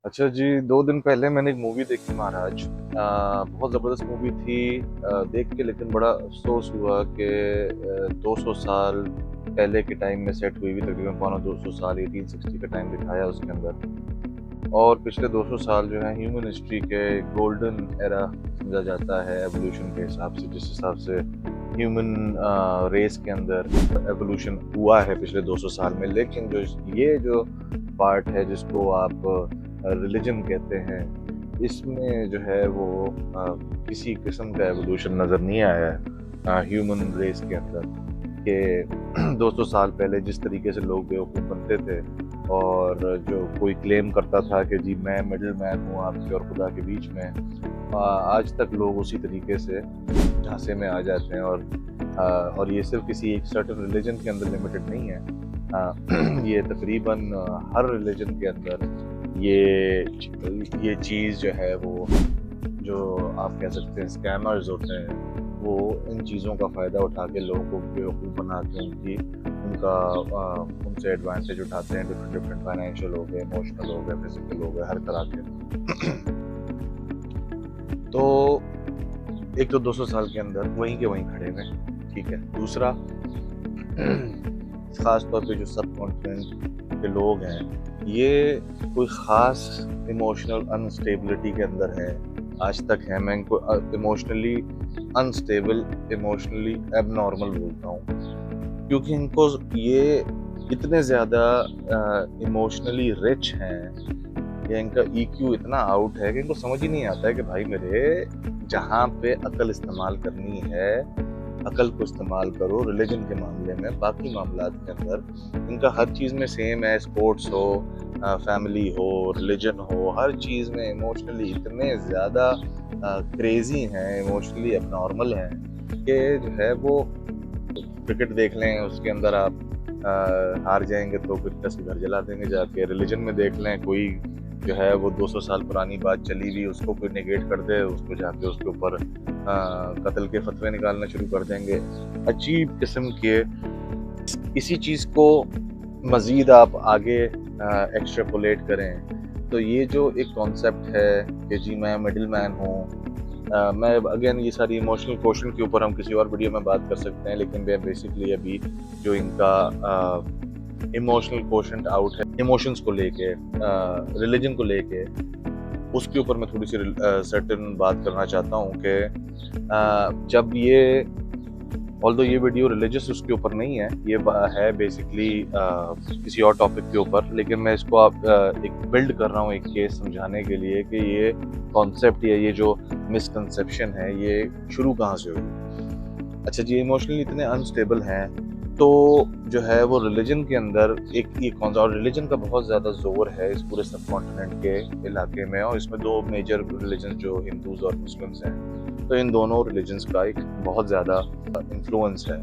अच्छा जी, 2 दिन पहले मैंने एक मूवी देखी महाराज। बहुत ज़बरदस्त मूवी थी। देख के लेकिन बड़ा अफ़सोस हुआ कि 200 साल पहले के टाइम में सेट हुई हुई, तकरीबन पौना 200 साल 1860 का टाइम दिखाया उसके अंदर। और पिछले 200 साल जो है ह्यूमन हिस्ट्री के गोल्डन एरा समझा जाता है एवोल्यूशन के हिसाब से, जिस हिसाब से ह्यूमन रेस के अंदर एवोल्यूशन हुआ है पिछले 200 साल में। लेकिन जो पार्ट है जिसको आप रिलीजन कहते हैं, इसमें जो है वो किसी किस्म का एवोल्यूशन नज़र नहीं आया है ह्यूमन रेस के अंदर। कि 200 साल पहले जिस तरीके से लोग बेवकूफ़ बनते थे और जो कोई क्लेम करता था कि जी मैं मिडिल मैन हूँ आपके और खुदा के बीच में, आज तक लोग उसी तरीके से झांसे में आ जाते हैं। और ये सिर्फ किसी एक सर्टेन रिलीजन के अंदर लिमिटेड नहीं है। ये तकरीबन हर रिलीजन के अंदर ये चीज़ जो है वो, जो आप कह सकते हैं स्कैमर्स होते हैं, वो इन चीज़ों का फ़ायदा उठा के लोगों को बेवकूफ़ बना के उनसे एडवांटेज उठाते हैं। डिफरेंट डिफरेंट फाइनेंशियल हो गए, इमोशनल हो गए, फिजिकल हो गए, हर तरह के। तो एक तो 200 साल के अंदर वहीं के वहीं खड़े हुए हैं, ठीक है। दूसरा, ख़ास तौर पे जो सब कॉन्टिनेंट के लोग हैं, ये कोई ख़ास इमोशनल अनस्टेबिलिटी के अंदर है, आज तक है। मैं इनको इमोशनली अनस्टेबल, इमोशनली एबनॉर्मल बोलता हूँ, क्योंकि इनको ये इतने ज़्यादा इमोशनली रिच हैं, या इनका ईक्यू इतना आउट है कि इनको समझ ही नहीं आता है कि भाई मेरे, जहाँ पे अकल इस्तेमाल करनी है, अकल को इस्तेमाल करो। रिलीजन के मामले में, बाकी मामलात के अंदर इनका हर चीज़ में सेम है। स्पोर्ट्स हो, फैमिली हो, रिलीजन हो, हर चीज़ में इमोशनली इतने ज़्यादा क्रेज़ी हैं, इमोशनली एबनॉर्मल हैं कि जो है वो, क्रिकेट देख लें उसके अंदर आप हार जाएँगे तो क्रिकेट से घर जला देंगे जाके। रिलीजन में देख लें, कोई जो है वो 200 साल पुरानी बात चली हुई, उसको कोई नेगेट कर दे, उसको जाके उसके ऊपर कत्ल के फतवे निकालना शुरू कर देंगे। अजीब किस्म के, इसी चीज़ को मज़ीद आप आगे एक्सट्रापोलेट करें तो ये जो एक कॉन्सेप्ट है कि जी मैं मिडिल मैन हूँ। मैं अगेन, ये सारी इमोशनल क्वेश्चन के ऊपर हम किसी और वीडियो में बात कर सकते हैं, लेकिन मैं बेसिकली अभी जो इनका इमोशनल क्वोशंट आउट है इमोशंस को लेके, रिलीजन को लेके, उसके ऊपर मैं थोड़ी सी सर्टेन बात करना चाहता हूँ कि जब ये, ऑल्दो ये वीडियो रिलीजियस उसके ऊपर नहीं है, ये है बेसिकली किसी और टॉपिक के ऊपर, लेकिन मैं इसको एक बिल्ड कर रहा हूँ एक केस समझाने के लिए कि ये कॉन्सेप्ट या ये जो मिसकंसेप्शन है ये शुरू कहाँ से हुई। अच्छा जी, इमोशनली इतने अनस्टेबल हैं तो जो है वो रिलीजन के अंदर एक ये कौन सा, और रिलीजन का बहुत ज़्यादा जोर है इस पूरे सब कॉन्टिनेंट के इलाके में, और इसमें दो मेजर रिलीजन जो हिंदूज और मुस्लिम्स हैं, तो इन दोनों रिलीजन्स का एक बहुत ज़्यादा इन्फ्लुएंस है।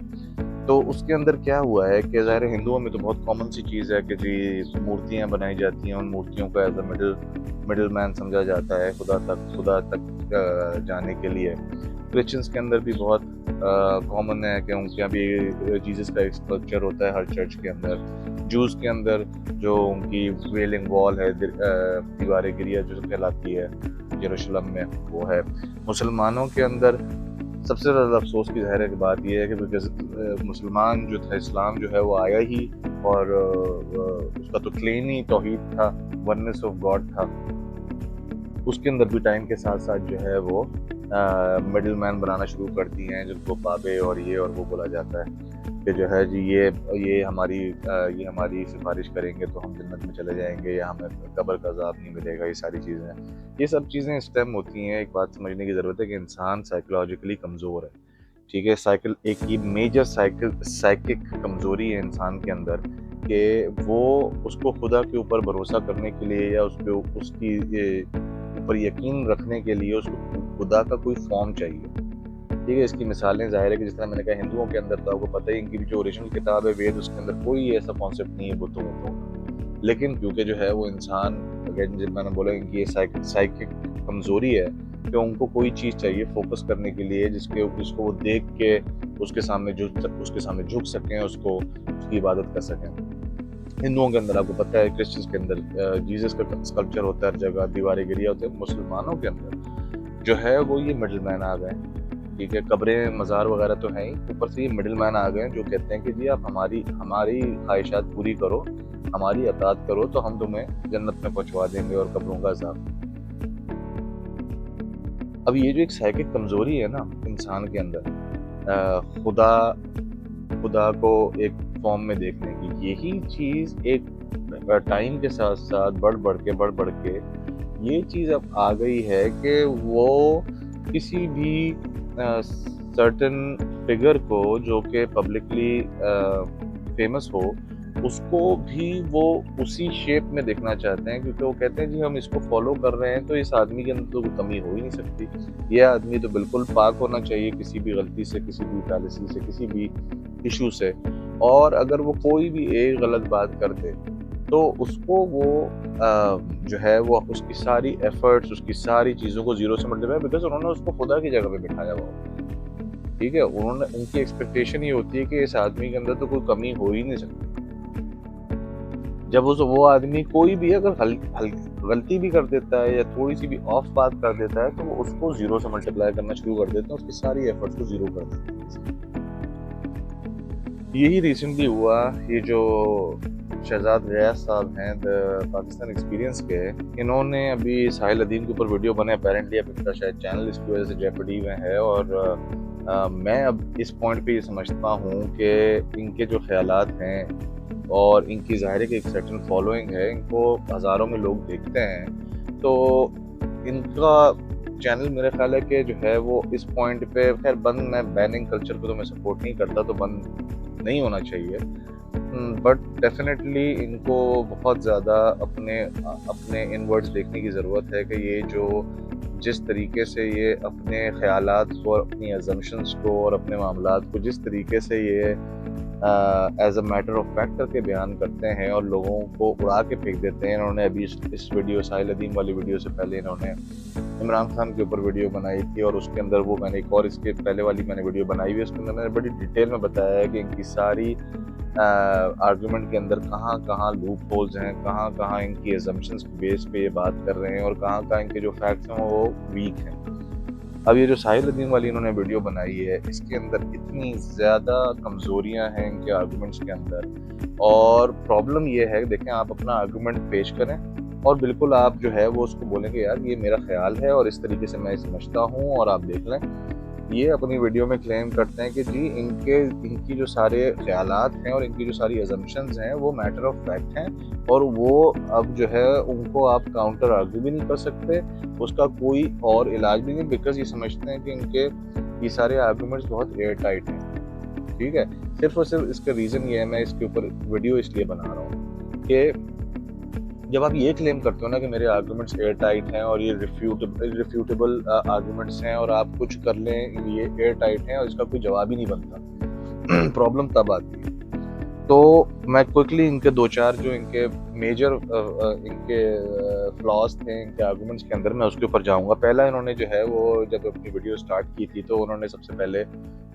तो उसके अंदर क्या हुआ है कि ज़ाहिर है हिंदुओं में तो बहुत कॉमन सी चीज़ है कि जी मूर्तियाँ बनाई जाती हैं, उन मूर्तियों को एज अ मिडिल मैन समझा जाता है खुदा तक जाने के लिए। क्रिश्चियंस के अंदर भी बहुत कॉमन है कि उनके यहाँ भी जीसस का एक स्कल्पचर होता है हर चर्च के अंदर। जूस के अंदर जो उनकी वेलिंग वॉल है, दीवार गिरिया जो कहलाती है यरूशलेम में, वो है। मुसलमानों के अंदर सबसे ज़्यादा अफसोस की ज़ाहिर बात यह है कि बिकॉज मुसलमान जो था, इस्लाम जो है वो आया ही, और उसका तो क्लेम ही तौहीद था, वननेस ऑफ गॉड था। उसके अंदर भी टाइम के साथ साथ जो है वो मिडिल मैन बनाना शुरू करती हैं, जिनको बाबे और ये और वो बोला जाता है कि जो है जी ये हमारी सिफारिश करेंगे तो हम जन्नत में चले जाएंगे, या हमें कब्र का अज़ाब नहीं मिलेगा। ये सारी चीज़ें, ये सब चीज़ें स्टेम होती हैं। एक बात समझने की ज़रूरत है कि इंसान साइकोलॉजिकली कमज़ोर है, ठीक है। साइकिल एक ही मेजर साइकिक कमज़ोरी है इंसान के अंदर कि वो, उसको खुदा के ऊपर भरोसा करने के लिए या उसकी ऊपर यकीन रखने के लिए उसको खुदा का कोई फॉर्म चाहिए, ठीक है। इसकी मिसालें ज़ाहिर है कि जिस तरह मैंने कहा, हिंदुओं के अंदर तो आपको पता ही, इनकी जो ओरिजिनल किताब है वेद, उसके अंदर कोई ऐसा कॉन्सेप्ट नहीं है बुतों का। लेकिन क्योंकि जो है वो इंसान, अगेन जब मैंने बोला, इनकी ये साइकिक कमज़ोरी है कि उनको कोई चीज़ चाहिए फोकस करने के लिए, जिसको वो देख के उसके सामने झुक सकें, उसकी इबादत कर सकें। हिंदुओं के अंदर आपको पता है, क्रिश्चियंस के अंदर जीसस का स्कल्पचर होता है हर जगह, दीवारें गिरी होती है। मुसलमानों के अंदर जो है वो ये मिडिल मैन आ गए, ठीक है, कब्रें मज़ार वगैरह तो हैं ही, ऊपर से ये मिडिल मैन आ गए जो कहते हैं कि जी आप हमारी हमारी ख्वाहिशात पूरी करो, हमारी अताअत करो तो हम तुम्हें जन्नत में पहुंचवा देंगे और कब्रों का अज़ाब। अब ये जो एक साइकिक कमज़ोरी है ना इंसान के अंदर, खुदा खुदा को एक फॉर्म में देखने की, यही चीज़ एक टाइम के साथ साथ बढ़ बढ़ के ये चीज़ अब आ गई है कि वो किसी भी सर्टेन फिगर को जो कि पब्लिकली फेमस हो, उसको भी वो उसी शेप में देखना चाहते हैं, क्योंकि वो कहते हैं जी हम इसको फॉलो कर रहे हैं तो इस आदमी के अंदर तो कोई कमी हो ही नहीं सकती, ये आदमी तो बिल्कुल पाक होना चाहिए किसी भी गलती से, किसी भी फैलेसी से, किसी भी इशू से। और अगर वो कोई भी एक गलत बात कर दे तो उसको वो जो है वो उसकी सारी एफर्ट्स, उसकी सारी चीज़ों को ज़ीरो से मल्टीप्लाई, बिकॉज़ उन्होंने उसको खुदा की जगह पे बिठाया हुआ होता है, ठीक है? उन्होंने उनकी एक्सपेक्टेशन ये होती है कि इस आदमी के अंदर तो कोई कमी हो ही नहीं सकती। जब वो आदमी कोई भी अगर गलती भी कर देता है या थोड़ी-सी भी ऑफ बात कर देता है, तो वो उसको ज़ीरो से मल्टीप्लाई करना शुरू कर देते हैं, उसकी सारी एफर्ट्स को ज़ीरो कर देते हैं। यही रिसेंटली हुआ, ये जो शहजाद गयास साहब हैं द पाकिस्तान एक्सपीरियंस के, इन्होंने अभी साहिल अदीम के ऊपर वीडियो बनाए, अपेरेंटली अब इनका शायद चैनल इसकी वजह से जेपडी में है। और मैं अब इस पॉइंट पे ये समझता हूँ कि इनके जो ख्यालात हैं और इनकी ज़ाहिर है कि एक सर्टेन फॉलोइंग है, इनको हज़ारों में लोग देखते हैं, तो इनका चैनल मेरा ख्याल है कि जो है वो इस पॉइंट पे खैर बंद, मैं बैनिंग कल्चर को तो मैं सपोर्ट नहीं करता, तो बंद नहीं होना चाहिए, बट डेफिनेटली इनको बहुत ज़्यादा अपने अपने इनवर्ड्स देखने की ज़रूरत है कि ये जो जिस तरीके से ये अपने ख़यालात को और अपनी अजम्पशंस को और अपने मामलात को जिस तरीके से ये as a matter of fact करके बयान करते हैं और लोगों को उड़ा के फेंक देते हैं। इन्होंने अभी इस वीडियो साहिल अदीम वाली वीडियो से पहले इन्होंने इमरान खान के ऊपर वीडियो बनाई थी, और उसके अंदर वो मैंने एक और इसके पहले वाली मैंने वीडियो बनाई हुई है, उसके अंदर मैंने बड़ी डिटेल में बताया है कि इनकी सारी आर्गुमेंट के अंदर कहाँ कहाँ लूप होल्स हैं, कहाँ कहाँ इनकी एजम्पशंस के बेस पे ये बात कर रहे हैं और कहाँ कहाँ इनके जो फैक्ट्स हैं वो वीक हैं। अब ये जो साहिल अदीम वाली इन्होंने वीडियो बनाई है, इसके अंदर इतनी ज़्यादा कमज़ोरियाँ हैं इनके आर्गुमेंट्स के अंदर, और प्रॉब्लम ये है, देखें आप अपना आर्गुमेंट पेश करें और बिल्कुल आप जो है वो उसको बोलेंगे यार ये मेरा ख्याल है और इस तरीके से मैं समझता हूँ और आप देख लें। ये अपनी वीडियो में क्लेम करते हैं कि जी इनकी जो सारे ख्यालात हैं और इनकी जो सारी अजम्पशंस हैं वो मैटर ऑफ फैक्ट हैं, और वो अब जो है उनको आप काउंटर आर्ग्यू भी नहीं कर सकते, उसका कोई और इलाज भी नहीं, बिकॉज ये समझते हैं कि इनके ये सारे आर्ग्यूमेंट्स बहुत एयर टाइट हैं, ठीक है। सिर्फ और सिर्फ इसका रीज़न ये है, मैं इसके ऊपर वीडियो इसलिए बना रहा हूँ कि जब आप ये क्लेम करते हो ना कि मेरे आर्गुमेंट्स एयर टाइट हैं और ये रिफ्यूटेबल आर्गुमेंट्स हैं और आप कुछ कर लें ये एयर टाइट हैं और इसका कोई जवाब ही नहीं बनता, प्रॉब्लम तब आती है। तो मैं क्विकली इनके दो चार जो इनके मेजर इनके फ्लॉज थे इनके आर्गुमेंट्स के अंदर, मैं उसके ऊपर जाऊंगा। पहला इन्होंने जो है वो जब अपनी वीडियो स्टार्ट की थी तो उन्होंने सबसे पहले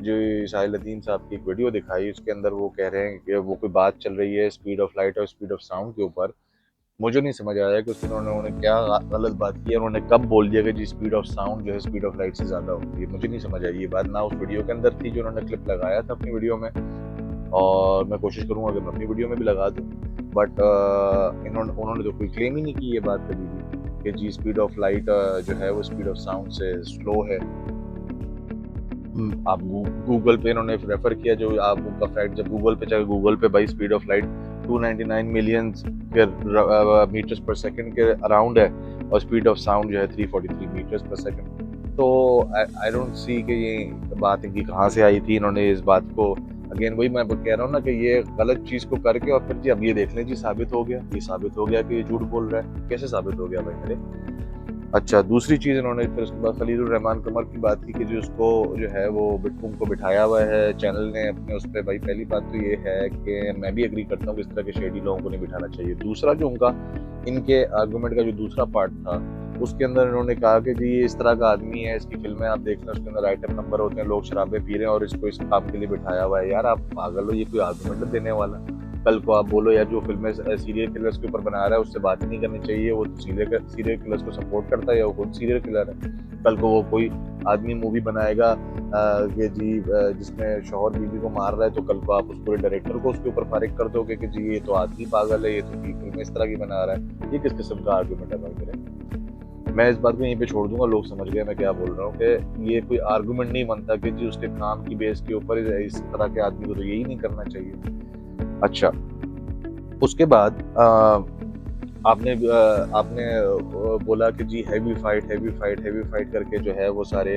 जो साहिल अदीम साहब की एक वीडियो दिखाई, उसके अंदर वो कह रहे हैं कि वो कोई बात चल रही है स्पीड ऑफ लाइट और स्पीड ऑफ साउंड के ऊपर। मुझे नहीं समझ आया कि उसमें उन्होंने क्या गलत बात की है, उन्होंने कब बोल दिया कि जी स्पीड ऑफ साउंड जो है स्पीड ऑफ लाइट से ज़्यादा होती है। मुझे नहीं समझ आई ये बात, ना उस वीडियो के अंदर थी जो उन्होंने क्लिप लगाया था अपनी वीडियो में, और मैं कोशिश करूँगा कि मैं अपनी वीडियो में भी लगा दूँ, बट उन्होंने तो कोई क्लेम ही नहीं की ये बात कभी भी कि जी स्पीड ऑफ लाइट जो है वो स्पीड ऑफ साउंड से स्लो है। आप गूगल पे इन्होंने रेफर किया, जो आप उनका फैक्ट जब गूगल पे चाहे गूगल पे भाई स्पीड ऑफ लाइट 299 मिलियन के मीटर्स पर सेकंड के अराउंड है और स्पीड ऑफ साउंड जो है 343 मीटर्स पर सेकंड। तो आई डोंट सी कि ये बात इनकी कहाँ से आई थी। इन्होंने इस बात को अगेन वही मैं कह रहा हूँ ना कि ये गलत चीज़ को करके और फिर जी अब ये देख लें जी साबित हो गया, ये साबित हो गया कि ये झूठ बोल रहा है। कैसे साबित हो गया भाई मेरे? अच्छा, दूसरी चीज़ इन्होंने फिर उसके बाद खलीलुर रहमान कमर की बात की कि जो उसको जो है वो उनको बिठाया हुआ है चैनल ने अपने उस पर। भाई पहली बात तो ये है कि मैं भी एग्री करता हूँ कि इस तरह के शेडी लोगों को नहीं बिठाना चाहिए। दूसरा जो उनका इनके आर्गूमेंट का जो दूसरा पार्ट था उसके अंदर इन्होंने कहा कि जी ये इस तरह का आदमी है, इसकी फिल्में आप देख लें उसके अंदर आइटम नंबर होते हैं, लोग शराबें पी रहे हैं और इसको इस काम के लिए बिठाया हुआ है। यार आप पागल हो, ये कोई आर्गूमेंट देने वाला? कल को आप बोलो यार जो फिल्में सीरियल किलर्स के ऊपर बना रहा है उससे बात नहीं करनी चाहिए, वो तो सीरियल किलर्स को सपोर्ट करता है या वो खुद सीरियल किलर है। कल को वो कोई आदमी मूवी बनाएगा कि जी जिसमें शौहर बीवी को मार रहा है, तो कल को आप उस पूरे डायरेक्टर को उसके ऊपर फारिग कर दोगे कि जी ये तो आदमी पागल है, ये तो फिल्म इस तरह की बना रहा है। ये किस किस्म का आर्गूमेंट है भाई मेरे? मैं इस बात को यहीं पे छोड़ दूंगा, लोग समझ गए मैं क्या बोल रहा हूँ कि ये कोई आर्गूमेंट नहीं बनता कि जी उसके काम की बेस के ऊपर इस तरह के आदमी को तो यही नहीं करना चाहिए। अच्छा, उसके बाद आपने बोला कि जी हैवी फाइट करके जो है वो सारे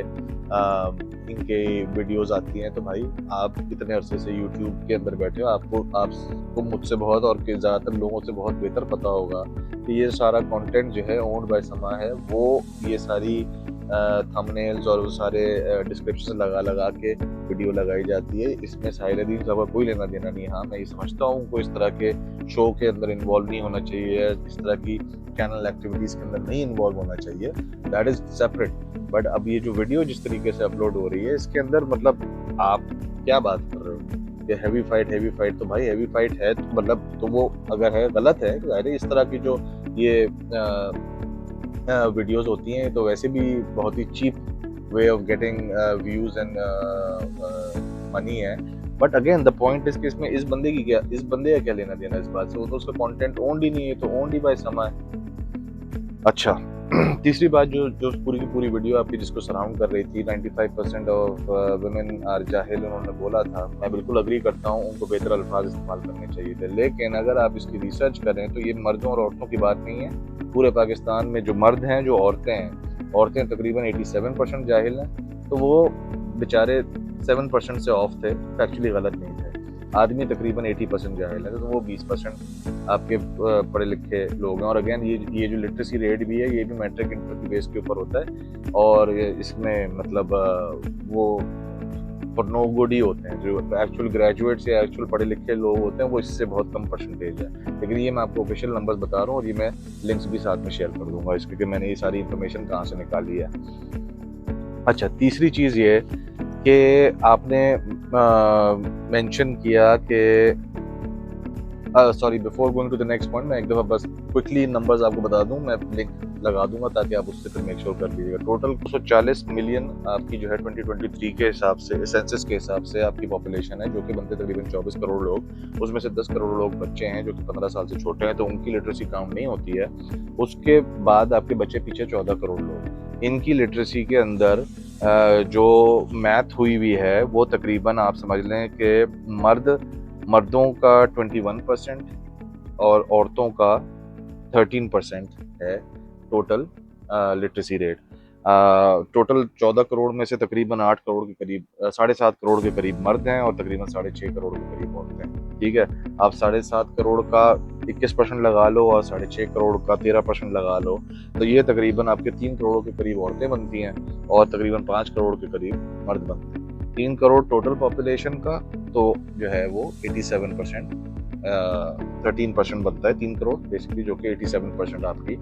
इनके वीडियोस आती हैं। तो भाई आप इतने अरसे से यूट्यूब के अंदर बैठे हो, आपको मुझसे बहुत और ज़्यादातर लोगों से बहुत बेहतर पता होगा कि ये सारा कंटेंट जो है ओन्ड बाय समा है। वो ये सारी थंबनेल्स और वो सारे डिस्क्रिप्शन लगा के वीडियो लगाई जाती है। इसमें साहिल साहब का कोई लेना देना नहीं है। हाँ, मैं ये समझता हूँ उनको इस तरह के शो के अंदर इन्वॉल्व नहीं होना चाहिए, इस तरह की चैनल एक्टिविटीज के अंदर नहीं इन्वॉल्व होना चाहिए, दैट इज सेपरेट। बट अब ये जो वीडियो जिस तरीके से अपलोड हो रही है इसके अंदर मतलब आप क्या बात कर रहे हो कि हैवी फाइट, तो भाई हैवी फाइट है तो मतलब तो वो अगर है गलत है तो इस तरह की जो ये वीडियोस होती हैं तो वैसे भी बहुत ही cheap way of getting views and money है। But again the point is कि इसमें इस बंदे का क्या लेना देना इस बात से? वो तो उसका कंटेंट ओन्ड ही नहीं है, तो ओन्ड ही बाय समा है। अच्छा, तीसरी बात जो पूरी की पूरी वीडियो आपकी जिसको सराउंड कर रही थी, 95% ऑफ वुमेन आर जाहिल, उन्होंने बोला था, मैं बिल्कुल अग्री करता हूँ, उनको बेहतर अल्फाज इस्तेमाल करने चाहिए थे। लेकिन अगर आप इसकी रिसर्च करें तो ये मर्दों और औरतों की बात नहीं है। पूरे पाकिस्तान में जो मर्द हैं, जो औरतें तकरीबन 87% जाहिल हैं, तो वो बेचारे 7% से ऑफ थे, एक्चुअली गलत नहीं थे। आदमी तकरीबन 80% जाहिल है, तो वो 20% आपके पढ़े लिखे लोग हैं। और अगेन ये जो लिटरेसी रेट भी है, ये भी मैट्रिक इंटर की बेस के ऊपर होता है, और इसमें मतलब वो फॉर नो गुड ही होते हैं। जो एक्चुअल ग्रेजुएट्स या एक्चुअल पढ़े लिखे लोग होते हैं वो इससे बहुत कम परसेंटेज है। लेकिन ये मैं आपको ऑफिशियल नंबर्स बता रहा हूँ, और ये मैं लिंक्स भी साथ में शेयर कर दूंगा इसके, कि मैंने ये सारी इन्फॉर्मेशन कहाँ से निकाली है। अच्छा, तीसरी चीज़ ये कि आपने मेंशन किया कि sorry, before going to the next point मैं एक दफ़ा बस क्विकली नंबर्स आपको बता दूं, मैं लिंक लगा दूंगा ताकि आप उससे फिर मेक श्योर कर लीजिएगा। टोटल 240 मिलियन आपकी जो है 2023 के हिसाब से, सेंसस के हिसाब से आपकी पॉपुलेशन है, जो कि बनते तकरीबन 24 करोड़ लोग। उसमें से 10 करोड़ लोग बच्चे हैं जो कि 15 साल से छोटे हैं, तो उनकी लिटरेसी काउंट नहीं होती है। उसके बाद आपके बच्चे पीछे 14 करोड़ लोग, इनकी लिटरेसी के अंदर जो मैथ हुई हुई है वो तकरीबन आप समझ लें कि मर्दों का 21% और औरतों का 13% है total literacy rate. Total 14 crore में से तकरीबन 8 करोड़ के करीब, 7.5 करोड़ के करीब मर्द हैं और तकरीबन 6.5 करोड़ के करीब औरतें हैं। ठीक है, आप 7.5 करोड़ का 21% लगा लो और 6.5 करोड़ का 13% लगा लो, तो ये तकरीबन आपके 3 करोड़ के करीब औरतें बनती हैं और तकरीबन 5 करोड़ के करीब मर्द बनते हैं। 3 करोड़ टोटल पॉपुलेशन का, तो जो है वो 87%, 13% बनता है 3 करोड़ बेसिकली, जो कि 87% आपकी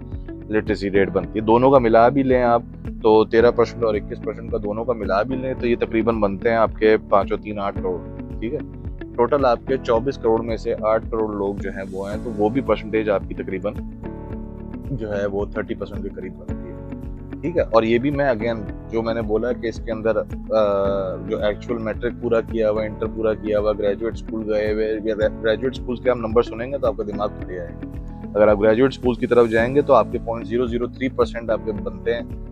लिटरेसी रेट बनती है। दोनों का मिला भी लें आप तो 13% और 21% का दोनों का मिला भी लें तो ये तकरीबन बनते हैं आपके 5 और 3 8 करोड़। ठीक है, टोटल आपके 24 करोड़ में से 8 करोड़ लोग जो हैं वो हैं, तो वो भी परसेंटेज आपकी तकरीबन जो है वो 30% के करीब बनती है। ठीक है, और ये भी मैं अगेन जो मैंने बोला कि इसके अंदर जो एक्चुअल मैट्रिक पूरा किया हुआ, इंटर पूरा किया हुआ, ग्रेजुएट स्कूल गए हुए, ग्रेजुएट स्कूल के हम नंबर सुनेंगे तो आपका दिमाग खुल जाएगा। अगर आप ग्रेजुएट स्कूल की तरफ जाएंगे तो आपके 0.003% आपके बनते हैं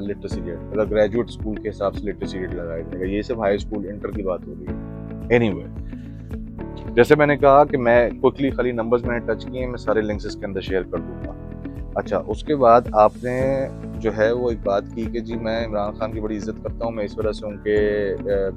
लिटरेसी रेट, अगर ग्रेजुएट स्कूल के हिसाब से लिटरेसी रेट लगाया जाएगा। ये सिर्फ हाई स्कूल इंटर की बात हो रही है। एनीवे, जैसे मैंने कहा कि मैं क्विकली खाली नंबर्स मैंने टच किए, मैं सारे लिंक्स इसके अंदर शेयर कर दूंगा। अच्छा, उसके बाद आपने जो है वो एक बात की कि जी मैं इमरान खान की बड़ी इज्जत करता हूँ, मैं इस वजह से उनके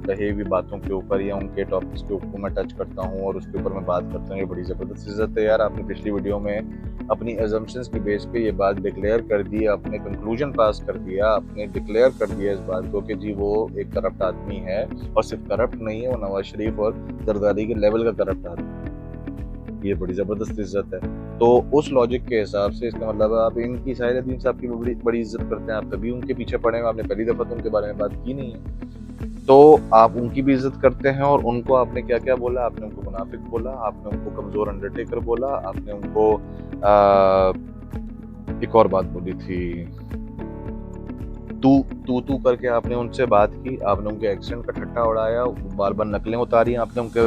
कही हुई बातों के ऊपर या उनके टॉपिक्स के ऊपर मैं टच करता हूँ और उसके ऊपर मैं बात करता हूँ। ये बड़ी ज़बरदस्त इज्जत है यार। आपने पिछली वीडियो में अपनी एजम्पशंस की बेस पे ये बात डिक्लेयर कर दी, आपने कंक्लूजन पास कर दिया, आपने डिक्लेयर कर दिया इस बात को कि जी वो एक करप्ट आदमी है, और सिर्फ करप्ट नहीं है, वो नवाज शरीफ और जरदारी के लेवल का करप्ट आदमी है। ये बड़ी ज़बरदस्त इज्जत है। तो उस लॉजिक के हिसाब से इसका मतलब आप इनकी साहिल साहब की बड़ी इज्जत करते हैं, आप तभी उनके पीछे पड़े हैं, आपने पहली दफ़ा तो उनके बारे में बात की नहीं है। तो आप उनकी भी इज़्ज़त करते हैं और उनको आपने क्या-क्या बोला, आपने उनको मुनाफ़िक बोला, आपने उनको कमज़ोर अंडरटेकर बोला, आपने उनको एक और बात बोली थी, तू करके आपने उनसे बात की, आपने उनके एक्सेंट का ठट्टा उड़ाया, बार-बार नकलें उतारी आपने उनके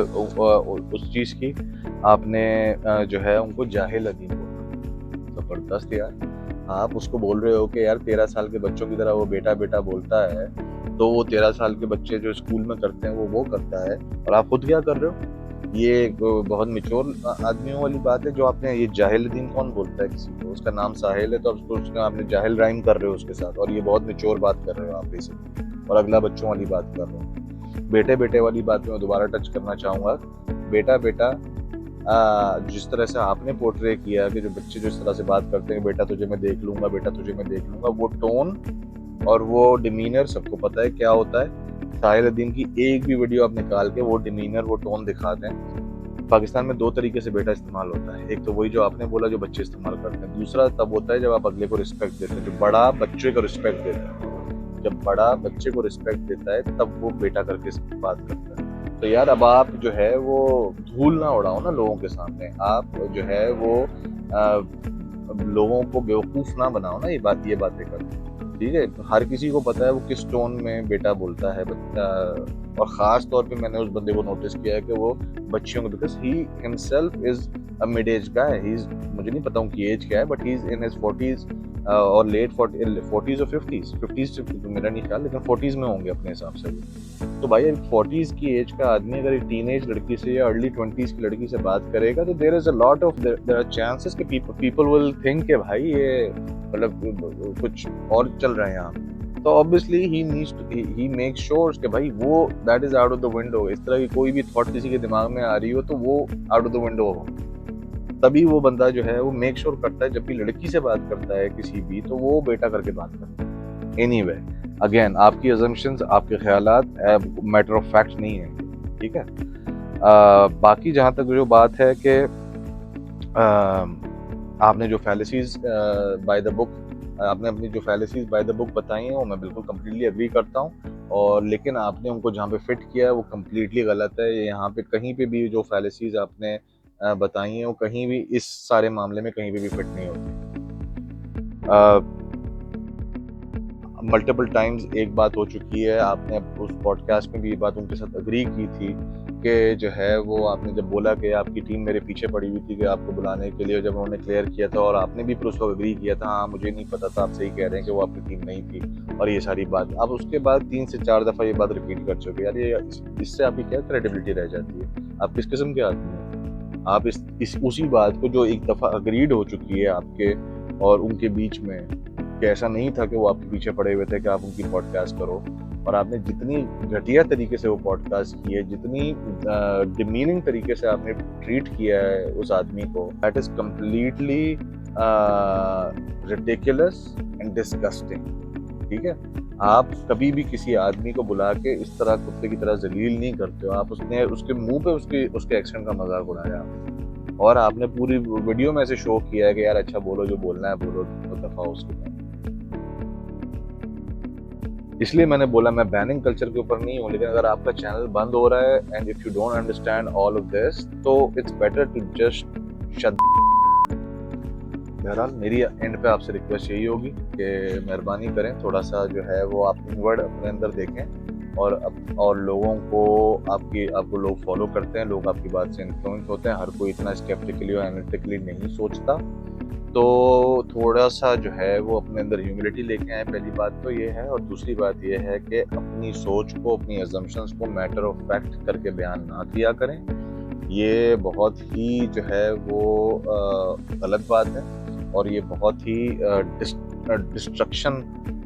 उस चीज़ की, आपने जो है उनको जाहिल अदीम बोला। ज़बरदस्त यार! आप उसको बोल रहे हो कि यार 13 साल के बच्चों की तरह वो बेटा-बेटा बोलता है, तो वो 13 साल के बच्चे जो स्कूल में करते हैं वो करता है और आप खुद क्या कर रहे हो? ये एक बहुत मैच्योर आदमियों वाली बात है जो आपने ये जाहिल-उद्दीन कौन बोलता है किसी को? उसका नाम साहिल है तो अब उसका आपने जाहिल राइम कर रहे हो उसके साथ और ये बहुत मैच्योर बात कर रहे हो आप बेसिकली और अगला बच्चों वाली बात कर रहे हो। बेटे-बेटे वाली बात में मैं दोबारा टच करना चाहूँगा। बेटा-बेटा जिस तरह से आपने पोर्ट्रे किया कि जो बच्चे जो इस तरह से बात करते हैं, बेटा तुझे मैं देख लूँगा, बेटा तुझे मैं देख लूँगा, वो टोन और वो डिमीनर सबको पता है क्या होता है। साहिल-उद्दीन की एक भी वीडियो आप निकाल के वो डिमीनर, वो टोन दिखा दें। पाकिस्तान में 2 तरीके से बेटा इस्तेमाल होता है। एक तो वही जो आपने बोला जो बच्चे इस्तेमाल करते हैं। दूसरा तब होता है जब आप अगले को रिस्पेक्ट देते हैं, जो बड़ा बच्चे को रिस्पेक्ट देता है। जब बड़ा बच्चे को रिस्पेक्ट देता है तब वो बेटा करके बात करता है। तो यार अब आप जो है वो धूल ना उड़ाओ ना लोगों के सामने। आप जो है वो लोगों को बेवकूफ़ ना बनाओ ना ये बातें करके। ठीक है? हर किसी को पता है वो किस टोन में बेटा बोलता है और ख़ास तौर पे मैंने उस बंदे को नोटिस किया है कि वो बच्चियों को because he himself is a mid age guy he is मुझे नहीं पता उनकी एज क्या है but he is in his 40s और लेट 40s और 50s 50s से तो मेरा नहीं ख्याल लेकिन 40s में होंगे अपने हिसाब से वो। तो भाई 40s की एज का आदमी अगर एक टीनेज लड़की से या अर्ली 20s की लड़की से बात करेगा तो there is a lot of there are chances कि पीपल विल थिंक कि भाई ये मतलब कुछ और चल रहा है यहाँ पे। तो ऑब्वियसली ही मेक्स श्योर कि भाई वो that is out of the window. इस तरह की कोई भी थॉट किसी के दिमाग में आ रही हो तो वो आउट ऑफ द विंडो हो। तभी वो बंदा जो है वो मेक श्योर करता है जब भी लड़की से बात करता है किसी भी तो वो बेटा करके बात करता है। एनीवे अगेन आपकी अजम्पशंस आपके ख्यालात मैटर ऑफ फैक्ट नहीं है। ठीक है। बाकी जहाँ तक जो बात है कि आपने जो फैलेसीज बाय द बुक आपने अपनी जो फैलेसीज बाय द बुक बताई हैं वो मैं बिल्कुल कम्प्लीटली एग्री करता हूँ और लेकिन आपने उनको जहाँ पे फिट किया है वो कम्प्लीटली गलत है। यहाँ पे कहीं पे भी जो फैलेसीज आपने बताई हैं वो कहीं भी इस सारे मामले में कहीं पे भी फिट नहीं होती। मल्टीपल टाइम्स एक बात हो चुकी है, आपने उस पॉडकास्ट में भी ये बात उनके साथ एग्री की थी कि जो है वो आपने जब बोला कि आपकी टीम मेरे पीछे पड़ी हुई थी कि आपको बुलाने के लिए जब उन्होंने क्लियर किया था और आपने भी फिर उस वक्त एग्री किया था, हाँ मुझे नहीं पता था, आप सही कह रहे हैं कि वो आपकी टीम नहीं थी और ये सारी बात आप उसके बाद 3 से 4 दफ़ा ये बात रिपीट कर चुके यार ये इससे आपकी क्या क्रेडिबिलिटी रह जाती है? आप किस किस्म के आदमी हैं? आप इस उसी बात को जो एक दफ़ा अग्रीड हो चुकी है आपके और उनके बीच में कि ऐसा नहीं था कि वो आपके पीछे पड़े हुए थे कि आप उनकी पॉडकास्ट करो और आपने जितनी घटिया तरीके से वो पॉडकास्ट की है, जितनी डिमीनिंग तरीके से आपने ट्रीट किया है उस आदमी को, that is completely ridiculous and disgusting. ठीक है। आप कभी भी किसी आदमी को बुला के इस तरह कुत्ते की तरह जलील नहीं करते हो। आप उसने उसके मुंह पे उसके एक्शन का मजाक उड़ाया और आपने पूरी वीडियो में ऐसे शो किया है कि यार अच्छा बोलो जो बोलना है बोलो तो दफा उसके बाद। इसलिए मैंने बोला मैं बैनिंग कल्चर के ऊपर नहीं हूँ लेकिन अगर आपका चैनल बंद हो रहा है and if you don't understand all of this तो it's better to just shut. बहरहाल मेरी एंड पे आपसे रिक्वेस्ट यही होगी कि मेहरबानी करें थोड़ा सा जो है वो आप इनवर्ड अपने अंदर देखें और लोगों को आपको लोग फॉलो करते हैं, लोग आपकी बात से इन्फ्लुएंस होते हैं। हर कोई इतना स्केप्टिकली और एनालिटिकली नहीं सोचता तो थोड़ा सा जो है वो अपने अंदर ह्यूमिलिटी लेके आए। पहली बात तो ये है और दूसरी बात ये है कि अपनी सोच को अपनी अजम्पशंस को मैटर ऑफ फैक्ट करके बयान ना किया करें। ये बहुत ही जो है वो गलत बात है और ये बहुत ही डिस्ट्रक्शन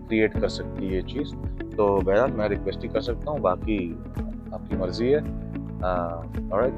क्रिएट कर सकती है ये चीज़। तो बहरहाल मैं रिक्वेस्ट ही कर सकता हूँ, बाकी आपकी मर्ज़ी है। ऑलराइट।